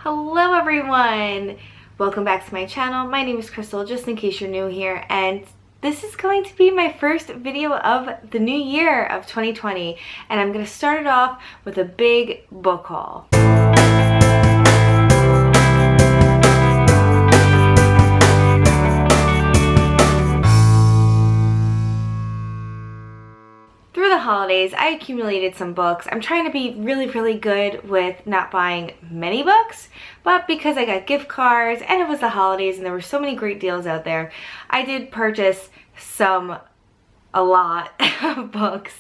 Hello everyone! Welcome back to my channel. My name is Crystal, just in case you're new here, and this is going to be my first video of the new year of 2020, and I'm going to start it off with a big book haul. Through the holidays, I accumulated some books. I'm trying to be really good with not buying many books, but because I got gift cards and it was the holidays and there were so many great deals out there, I did purchase a lot of books.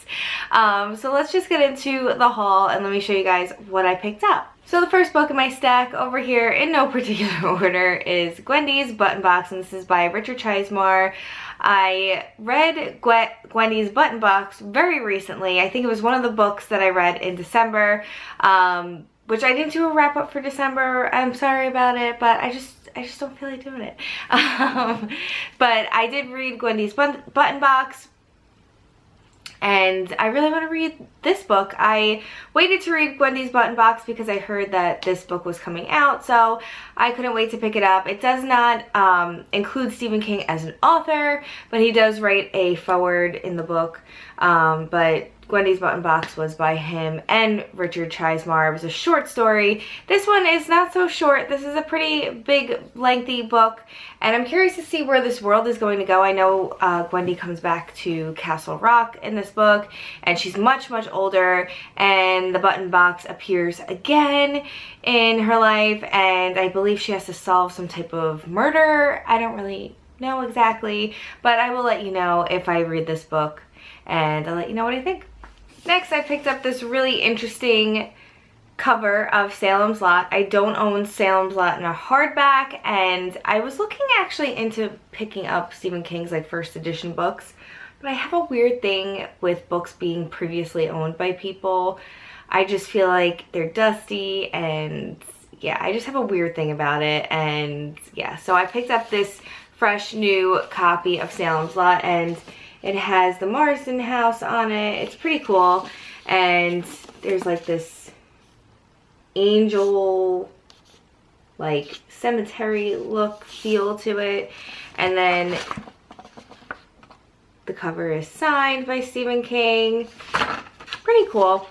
So let's just get into the haul and let me show you guys what I picked up. So the first book in my stack over here, in no particular order, is Wendys Button Box, and this is by Richard Chizmar. I read Wendys Button Box very recently. I think it was one of the books that I read in December, which I didn't do a wrap up for December. I'm sorry about it, but I just don't feel like doing it. But I did read Wendys Button Box, and I really want to read this book. I waited to read Wendys Button Box because I heard that this book was coming out, so I couldn't wait to pick it up. It does not include Stephen King as an author, but he does write a foreword in the book. But Wendys Button Box was by him and Richard Chizmar. It was a short story. This one is not so short. This is a pretty big, lengthy book, and I'm curious to see where this world is going to go. I know Wendy comes back to Castle Rock in this book, and she's much older, and the Button Box appears again in her life, and I believe she has to solve some type of murder. I don't really know exactly, but I will let you know if I read this book, and I'll let you know what I think. Next, I picked up this really interesting cover of Salems Lot. I don't own Salems Lot in a hardback, and I was looking actually into picking up Stephen King's like first edition books, but I have a weird thing with books being previously owned by people. I just feel like they're dusty, and yeah, I just have a weird thing about it. And yeah, so I picked up this fresh new copy of Salems Lot, and it has the Marsden house on it. It's pretty cool. And there's like this angel, like cemetery look feel to it. And then the cover is signed by Stephen King. Pretty cool.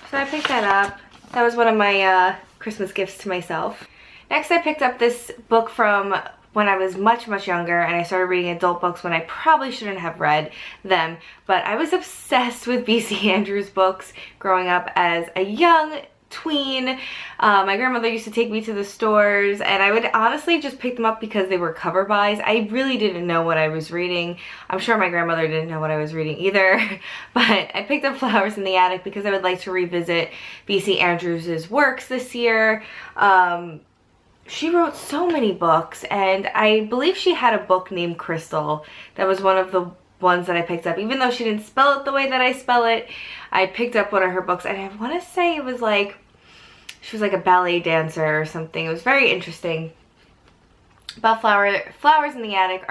So I picked that up. That was one of my Christmas gifts to myself. Next, I picked up this book from when I was much younger, and I started reading adult books when I probably shouldn't have read them, but I was obsessed with B.C. Andrews books growing up as a young tween. My grandmother used to take me to the stores, and I would honestly just pick them up because they were cover buys. I really didn't know what I was reading. I'm sure my grandmother didn't know what I was reading either, but I picked up Flowers in the Attic because I would like to revisit B.C. Andrews' works this year. She wrote so many books, and I believe she had a book named Crystal that was one of the ones that I picked up. Even though she didn't spell it the way that I spell it, I picked up one of her books, and I want to say it was like, she was like a ballet dancer or something. It was very interesting. But Flowers in the Attic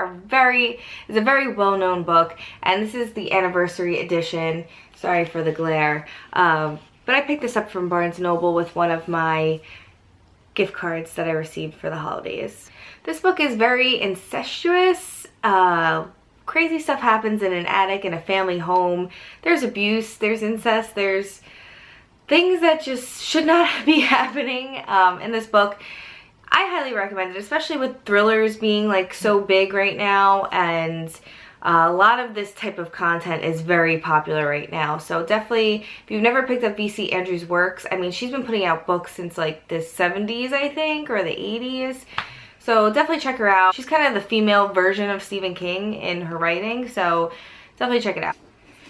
is a very well-known book, and this is the anniversary edition. Sorry for the glare. But I picked this up from Barnes & Noble with one of my gift cards that I received for the holidays. This book is very incestuous. Crazy stuff happens in an attic in a family home. There's abuse, there's incest, there's things that just should not be happening in this book. I highly recommend it, especially with thrillers being like so big right now, and a lot of this type of content is very popular right now. So definitely, if you've never picked up B.C. Andrews' works, I mean, she's been putting out books since like the 70s, I think, or the 80s. So definitely check her out. She's kind of the female version of Stephen King in her writing, so definitely check it out.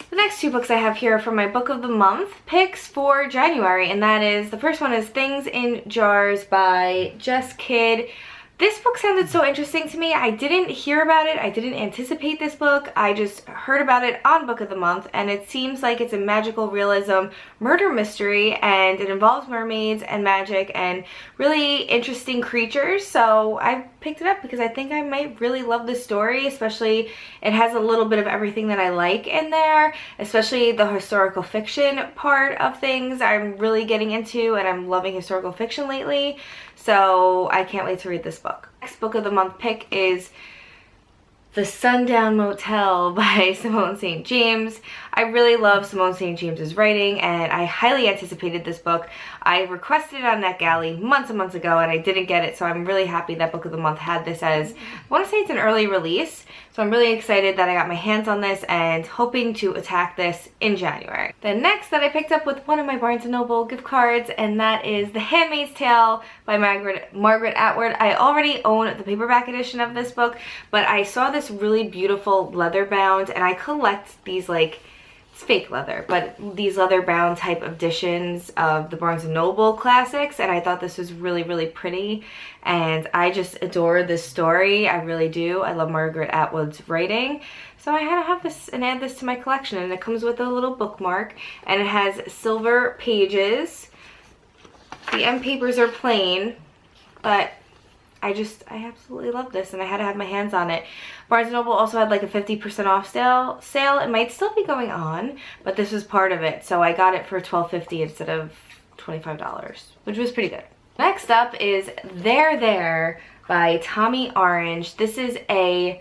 The next two books I have here are from my Book of the Month picks for January, and that is, the first one is Things in Jars by Jess Kidd. This book sounded so interesting to me. I didn't hear about it. I didn't anticipate this book. I just heard about it on Book of the Month, and it seems like it's a magical realism murder mystery, and it involves mermaids and magic and really interesting creatures. So I picked it up because I think I might really love this story, especially it has a little bit of everything that I like in there, especially the historical fiction part of things I'm really getting into, and I'm loving historical fiction lately. So I can't wait to read this book. Next book of the month pick is The Sunken Motel by Simone St. James. I really love Simone St. James's writing, and I highly anticipated this book. I requested it on NetGalley months and months ago, and I didn't get it, so I'm really happy that Book of the Month had this as, I want to say it's an early release, so I'm really excited that I got my hands on this and hoping to attack this in January. Then next that I picked up with one of my Barnes & Noble gift cards, and that is The Handmaid's Tale by Margaret Atwood. I already own the paperback edition of this book, but I saw this really beautiful leather bound, and I collect these, like, it's fake leather, but these leather bound type editions of the Barnes & Noble classics, and I thought this was really, really pretty, and I just adore this story. I really do. I love Margaret Atwood's writing, so I had to have this and add this to my collection, and it comes with a little bookmark, and it has silver pages. The end papers are plain, but I absolutely love this, and I had to have my hands on it. Barnes & Noble also had like a 50% off sale. It might still be going on, but this was part of it, so I got it for $12.50 instead of $25, which was pretty good. Next up is There by Tommy Orange. This is I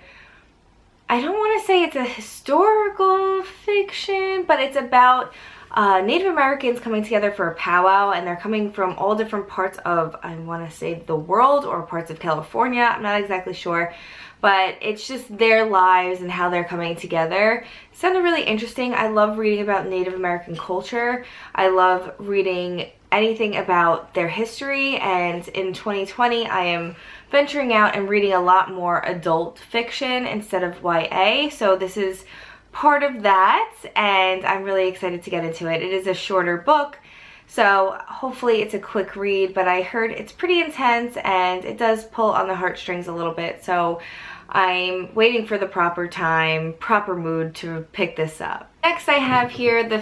don't want to say it's a historical fiction, but it's about Native Americans coming together for a powwow, and they're coming from all different parts of, I want to say, the world or parts of California. I'm not exactly sure, but it's just their lives and how they're coming together. It sounded really interesting. I love reading about Native American culture. I love reading anything about their history, and in 2020 I am venturing out and reading a lot more adult fiction instead of YA, so this is part of that, and I'm really excited to get into it. It is a shorter book, so hopefully it's a quick read, but I heard it's pretty intense and it does pull on the heartstrings a little bit, so I'm waiting for the proper time, proper mood to pick this up. Next I have here the,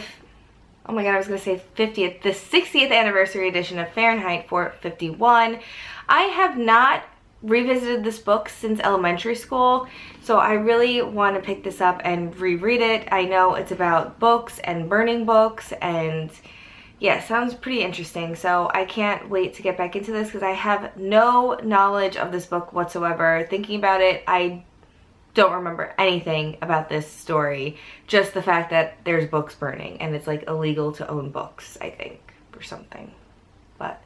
oh my god, I was going to say the 60th anniversary edition of Fahrenheit 451. I have not revisited this book since elementary school, so I really want to pick this up and reread it. I know it's about books and burning books, and yeah, sounds pretty interesting, so I can't wait to get back into this because I have no knowledge of this book whatsoever. Thinking about it, I don't remember anything about this story, just the fact that there's books burning and it's like illegal to own books, I think, or something. But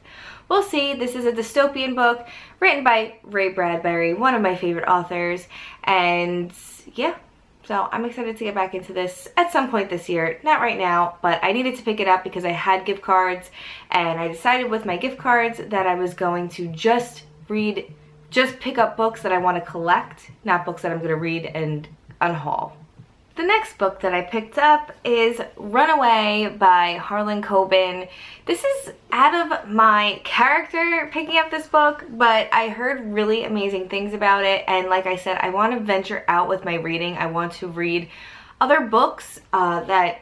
we'll see. This is a dystopian book written by Ray Bradbury, one of my favorite authors, and yeah, so I'm excited to get back into this at some point this year. Not right now, but I needed to pick it up because I had gift cards, and I decided with my gift cards that I was going to just pick up books that I want to collect, not books that I'm going to read and unhaul. The next book that I picked up is Runaway by Harlan Coben. This is out of my character picking up this book, but I heard really amazing things about it, and like I said, I want to venture out with my reading. I want to read other books that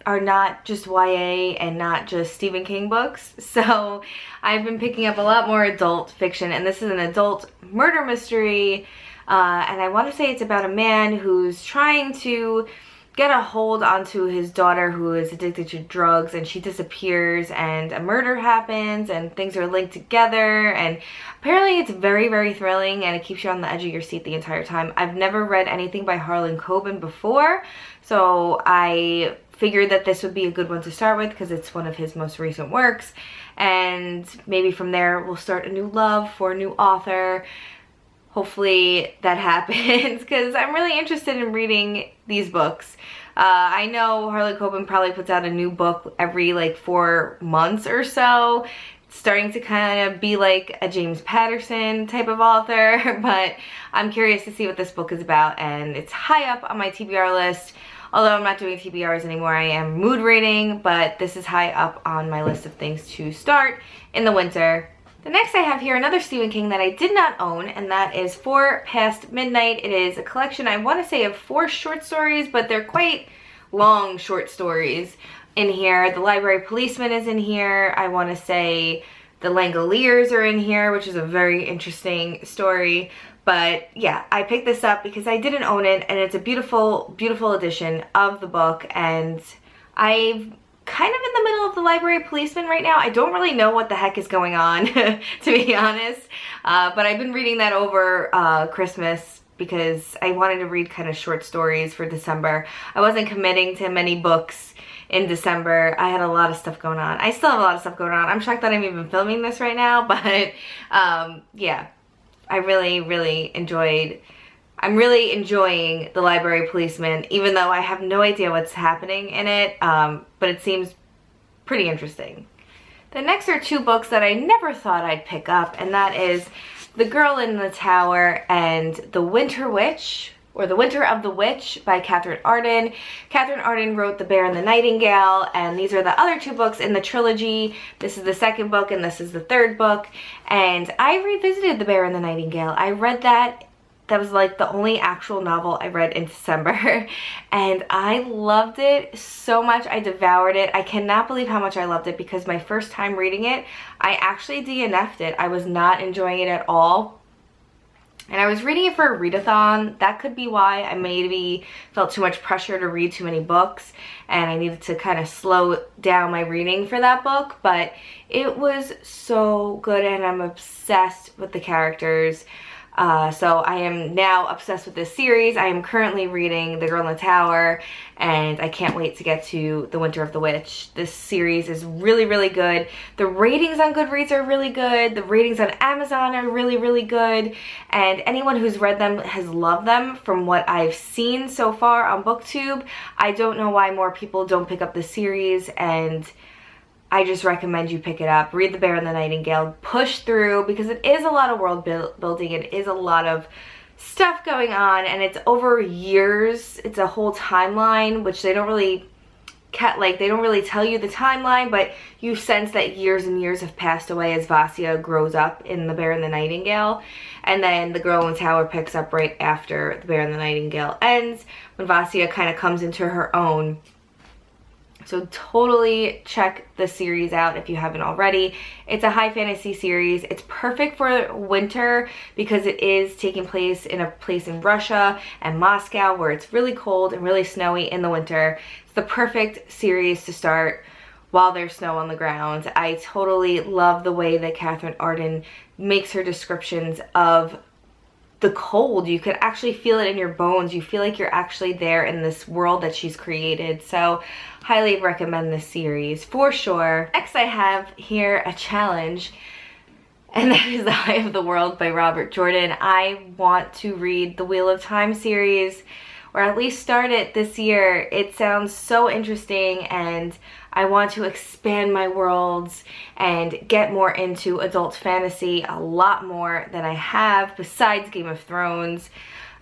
are not just YA and not just Stephen King books. So I've been picking up a lot more adult fiction, and this is an adult murder mystery. And I want to say it's about a man who's trying to get a hold onto his daughter who is addicted to drugs, and she disappears, and a murder happens, and things are linked together, and apparently it's very, very thrilling, and it keeps you on the edge of your seat the entire time. I've never read anything by Harlan Coben before, so I figured that this would be a good one to start with because it's one of his most recent works, and maybe from there we'll start a new love for a new author. Hopefully that happens because I'm really interested in reading these books. I know Harlan Coben probably puts out a new book every like 4 months or so. It's starting to kind of be like a James Patterson type of author, but I'm curious to see what this book is about, and it's high up on my TBR list. Although I'm not doing TBRs anymore, I am mood reading, but this is high up on my list of things to start in the winter. The next I have here another Stephen King that I did not own, and that is 4 Past Midnight. It is a collection, I want to say, of 4 short stories, but they're quite long short stories in here. The Library Policeman is in here. I want to say The Langoliers are in here, which is a very interesting story. But yeah, I picked this up because I didn't own it, and it's a beautiful, beautiful edition of the book, and I've kind of in the middle of the library policeman right now. I don't really know what the heck is going on, to be honest. But I've been reading that over Christmas because I wanted to read kind of short stories for December. I wasn't committing to many books in December. I had a lot of stuff going on. I still have a lot of stuff going on. I'm shocked that I'm even filming this right now, but yeah, I really enjoyed. I'm really enjoying The Library Policeman, even though I have no idea what's happening in it, but it seems pretty interesting. The next are two books that I never thought I'd pick up, and that is The Girl in the Tower and The Winter Witch, or The Winter of the Witch by Catherine Arden. Catherine Arden wrote The Bear and the Nightingale, and these are the other two books in the trilogy. This is the second book and this is the third book, and I revisited The Bear and the Nightingale. I read that. That was like the only actual novel I read in December, and I loved it so much. I devoured it. I cannot believe how much I loved it because my first time reading it, I actually DNF'd it. I was not enjoying it at all. And I was reading it for a readathon. That could be why. I maybe felt too much pressure to read too many books and I needed to kind of slow down my reading for that book. But it was so good and I'm obsessed with the characters. So I am now obsessed with this series. I am currently reading The Girl in the Tower, and I can't wait to get to The Winter of the Witch. This series is really good. The ratings on Goodreads are really good. The ratings on Amazon are really good. And anyone who's read them has loved them from what I've seen so far on BookTube. I don't know why more people don't pick up the series, and I just recommend you pick it up. Read The Bear and the Nightingale. Push through because it is a lot of world building. It is a lot of stuff going on and it's over years. It's a whole timeline, which they don't really they don't really tell you the timeline, but you sense that years and years have passed away as Vasya grows up in The Bear and the Nightingale. And then The Girl in the Tower picks up right after The Bear and the Nightingale ends, when Vasya kind of comes into her own. So totally check the series out if you haven't already. It's a high fantasy series. It's perfect for winter because it is taking place in Russia and Moscow where it's really cold and really snowy in the winter. It's the perfect series to start while there's snow on the ground. I totally love the way that Catherine Arden makes her descriptions of the cold. You can actually feel it in your bones. You feel like you're actually there in this world that she's created. So highly recommend this series for sure. Next I have here a challenge, and that is The Eye of the World by Robert Jordan. I want to read the Wheel of Time series, or at least start it this year. It sounds so interesting and I want to expand my worlds and get more into adult fantasy, a lot more than I have besides Game of Thrones.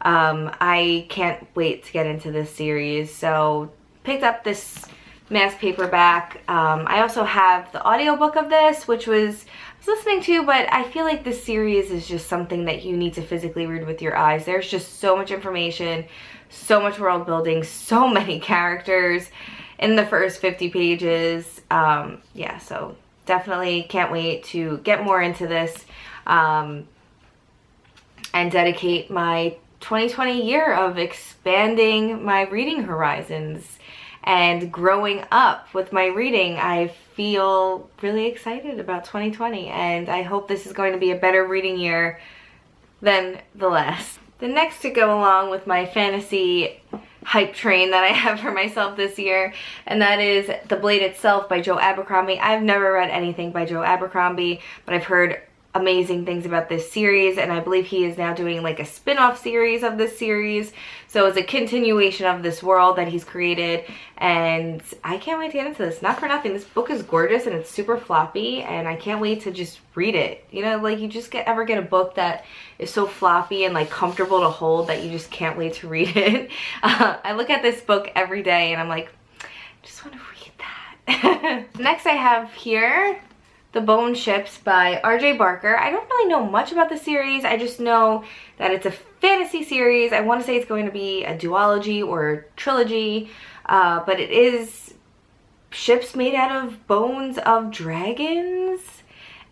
I can't wait to get into this series. So picked up this mass paperback. I also have the audiobook of this, which I was listening to, but I feel like this series is just something that you need to physically read with your eyes. There's just so much information, so much world building, so many characters in the first 50 pages. Yeah, so definitely can't wait to get more into this and dedicate my 2020 year of expanding my reading horizons and growing up with my reading. I feel really excited about 2020 and I hope this is going to be a better reading year than the last. The next to go along with my fantasy hype train that I have for myself this year, and that is The Blade Itself by Joe Abercrombie. I've never read anything by Joe Abercrombie, but I've heard amazing things about this series, and I believe he is now doing like a spin-off series of this series. So it's a continuation of this world that he's created, and I can't wait to get into this. Not for nothing, this book is gorgeous and it's super floppy, and I can't wait to just read it. You know, like you just ever get a book that is so floppy and like comfortable to hold that you just can't wait to read it. I look at this book every day and I'm like, I just want to read that. Next I have here The Bone Ships by R.J. Barker. I don't really know much about the series. I just know that it's a fantasy series. I want to say it's going to be a duology or a trilogy, but it is ships made out of bones of dragons.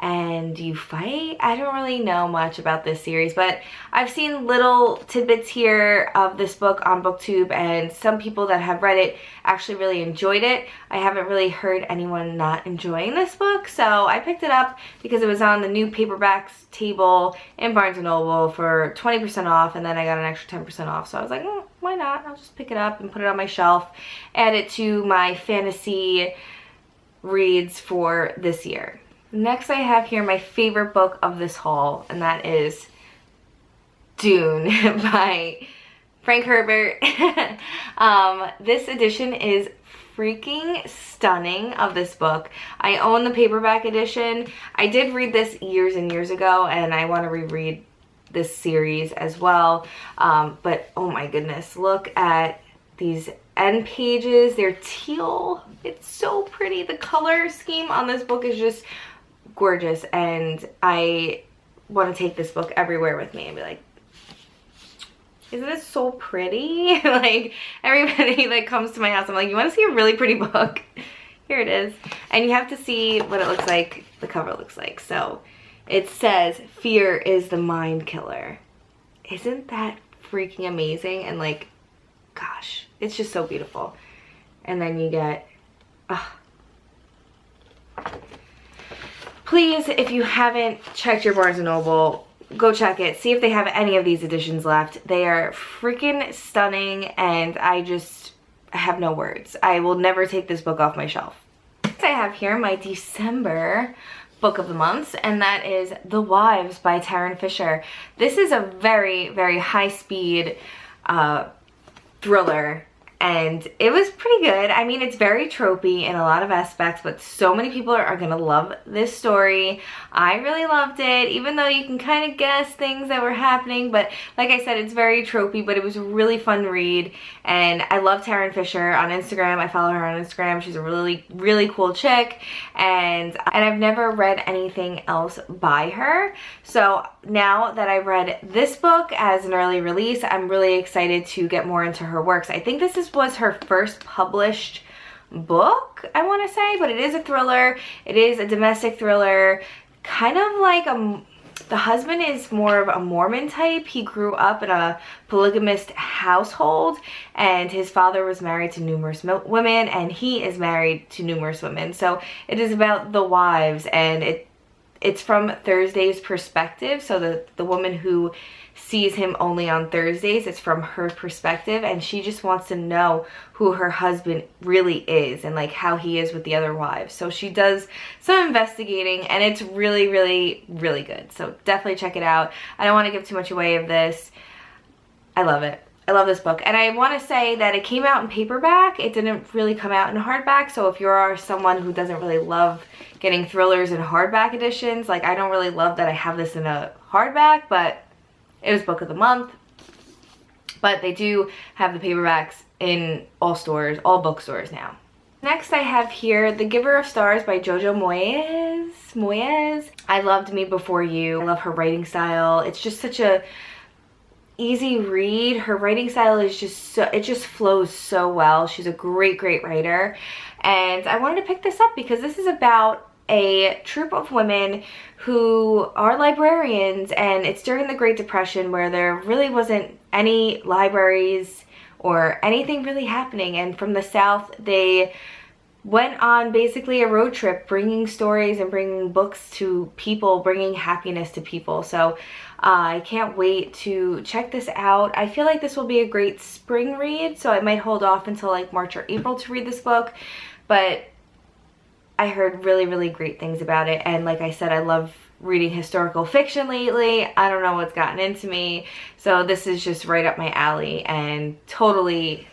and you fight. I don't really know much about this series, but I've seen little tidbits here of this book on BookTube, and some people that have read it actually really enjoyed it. I haven't really heard anyone not enjoying this book, so I picked it up because it was on the new paperbacks table in Barnes & Noble for 20% off, and then I got an extra 10% off, so I was like, why not? I'll just pick it up and put it on my shelf, add it to my fantasy reads for this year. Next I have here my favorite book of this haul, and that is Dune by Frank Herbert. This edition is freaking stunning of this book. I own the paperback edition. I did read this years and years ago, and I want to reread this series as well. But oh my goodness, look at these end pages. They're teal. It's so pretty. The color scheme on this book is just gorgeous, and I want to take this book everywhere with me and be like, isn't it so pretty? Like, everybody that comes to my house, I'm like, you want to see a really pretty book? Here it is. And you have to see what it looks like, the cover looks like. So it says, "Fear is the mind killer." Isn't that freaking amazing? And like, gosh, it's just so beautiful. And then you get, please, if you haven't checked your Barnes & Noble, go check it. See if they have any of these editions left. They are freaking stunning, and I have no words. I will never take this book off my shelf. Next I have here my December book of the month, and that is The Wives by Tarryn Fisher. This is a very, very high-speed thriller, and it was pretty good. I mean, it's very tropey in a lot of aspects, but so many people are gonna love this story. I really loved it, even though you can kind of guess things that were happening, but like I said, it's very tropey, but it was a really fun read, and I love Tarryn Fisher on Instagram. I follow her on Instagram. She's a really, really cool chick, and I've never read anything else by her, so now that I read this book as an early release, I'm really excited to get more into her works. I think this was her first published book, I want to say, but it is a thriller. It is a domestic thriller, kind of like the husband is more of a Mormon type. He grew up in a polygamist household, and his father was married to numerous women, and he is married to numerous women. So it is about the wives, and it's from Thursday's perspective. So the woman who sees him only on Thursdays, it's from her perspective, and she just wants to know who her husband really is and like how he is with the other wives. So she does some investigating, and it's really, really, really good. So definitely check it out. I don't want to give too much away of this. I love it. I love this book, and I want to say that it came out in paperback. It didn't really come out in hardback, so if you are someone who doesn't really love getting thrillers in hardback editions, like I don't really love that I have this in a hardback, but it was book of the month. But they do have the paperbacks in all stores, all bookstores now. Next I have here The Giver of Stars by Jojo Moyes. I loved Me Before You. I love her writing style. It's just such a easy read. Her writing style is just so, it just flows so well. She's a great, great writer. And I wanted to pick this up because this is about a troupe of women who are librarians, and it's during the Great Depression where there really wasn't any libraries or anything really happening, and from the South they went on basically a road trip bringing stories and bringing books to people, bringing happiness to people. So I can't wait to check this out. I feel like this will be a great spring read, so I might hold off until like March or April to read this book, but I heard really, really great things about it, and like I said, I love reading historical fiction lately. I don't know what's gotten into me, so this is just right up my alley and totally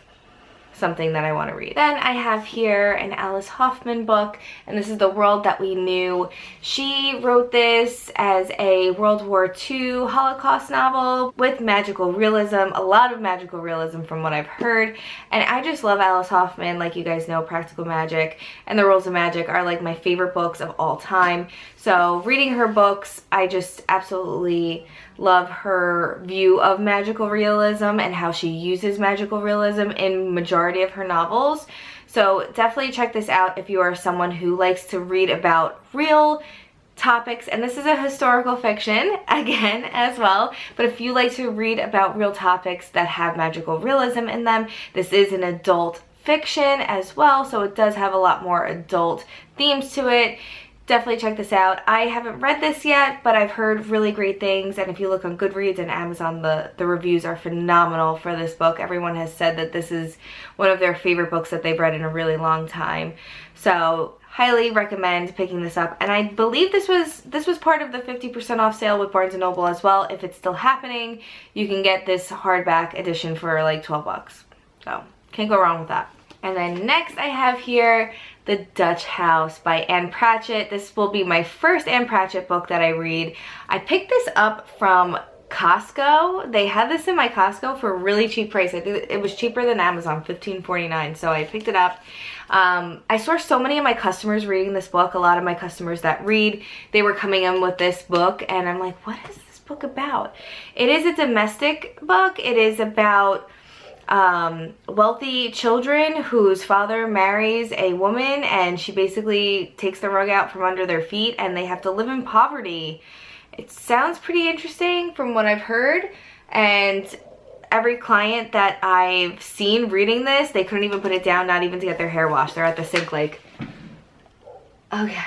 something that I want to read. Then I have here an Alice Hoffman book, and this is The World That We Knew. She wrote this as a World War II Holocaust novel with magical realism, a lot of magical realism from what I've heard, and I just love Alice Hoffman. Like you guys know, Practical Magic and The Rules of Magic are like my favorite books of all time. So reading her books, I just absolutely love her view of magical realism and how she uses magical realism in majority of her novels. So definitely check this out if you are someone who likes to read about real topics, and this is a historical fiction again as well, but if you like to read about real topics that have magical realism in them, this is an adult fiction as well, so it does have a lot more adult themes to it. Definitely check this out. I haven't read this yet, but I've heard really great things, and if you look on Goodreads and Amazon, the reviews are phenomenal for this book. Everyone has said that this is one of their favorite books that they've read in a really long time. So highly recommend picking this up, and I believe this was part of the 50% off sale with Barnes & Noble as well. If it's still happening, you can get this hardback edition for like 12 bucks. So can't go wrong with that. And then next I have here The Dutch House by Anne Pratchett. This will be my first Anne Pratchett book that I read. I picked this up from Costco. They had this in my Costco for a really cheap price. I think it was cheaper than Amazon, $15.49, so I picked it up. I saw so many of my customers reading this book. A lot of my customers that read, they were coming in with this book, and I'm like, what is this book about? It is a domestic book. It is about wealthy children whose father marries a woman, and she basically takes the rug out from under their feet, and they have to live in poverty. It sounds pretty interesting from what I've heard, and every client that I've seen reading this, they couldn't even put it down, not even to get their hair washed. They're at the sink like, okay.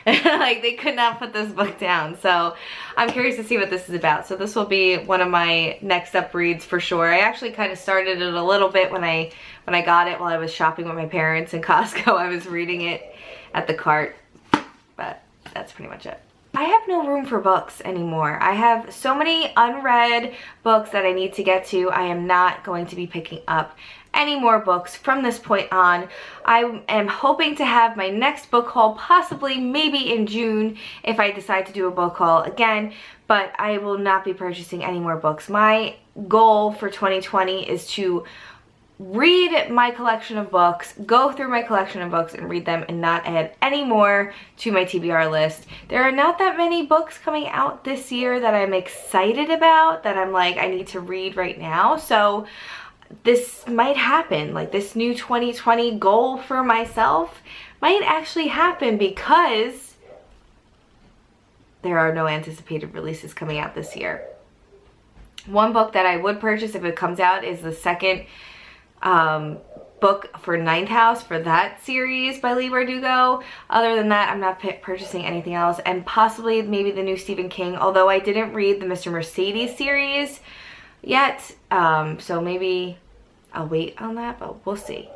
Like, they could not put this book down. So I'm curious to see what this is about. So this will be one of my next up reads for sure. I actually kind of started it a little bit when I got it while I was shopping with my parents in Costco. I was reading it at the cart, but that's pretty much it. I have no room for books anymore. I have so many unread books that I need to get to. I am not going to be picking up any more books from this point on. I am hoping to have my next book haul possibly maybe in June if I decide to do a book haul again, but I will not be purchasing any more books. My goal for 2020 is to read my collection of books, go through my collection of books and read them, and not add any more to my TBR list. There are not that many books coming out this year that I'm excited about, that I'm like, I need to read right now. So this might happen. Like, this new 2020 goal for myself might actually happen because there are no anticipated releases coming out this year. One book that I would purchase if it comes out is the second book for Ninth House for that series by Leigh Bardugo. Other than that, I'm not purchasing anything else, and possibly maybe the new Stephen King, although I didn't read the Mr. Mercedes series yet, so maybe I'll wait on that, but we'll see.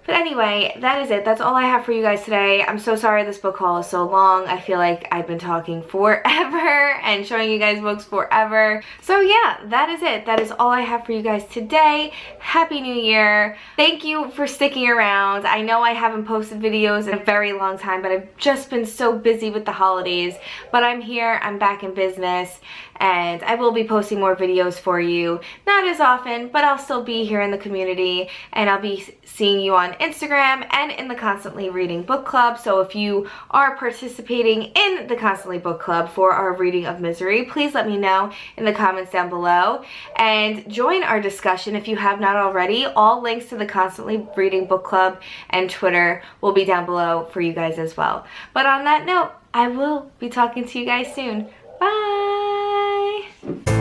But anyway, that is it. That's all I have for you guys today. I'm so sorry this book haul is so long. I feel like I've been talking forever and showing you guys books forever. So yeah, that is it. That is all I have for you guys today. Happy New Year. Thank you for sticking around. I know I haven't posted videos in a very long time, but I've just been so busy with the holidays. But I'm here. I'm back in business, and I will be posting more videos for you. Not as often, but I'll still be here in the community, and I'll be seeing you on Instagram and in the Constantly Reading Book Club. So if you are participating in the Constantly Book Club for our reading of Misery, please let me know in the comments down below and join our discussion if you have not already. All links to the Constantly Reading Book Club and Twitter will be down below for you guys as well. But on that note, I will be talking to you guys soon. Bye!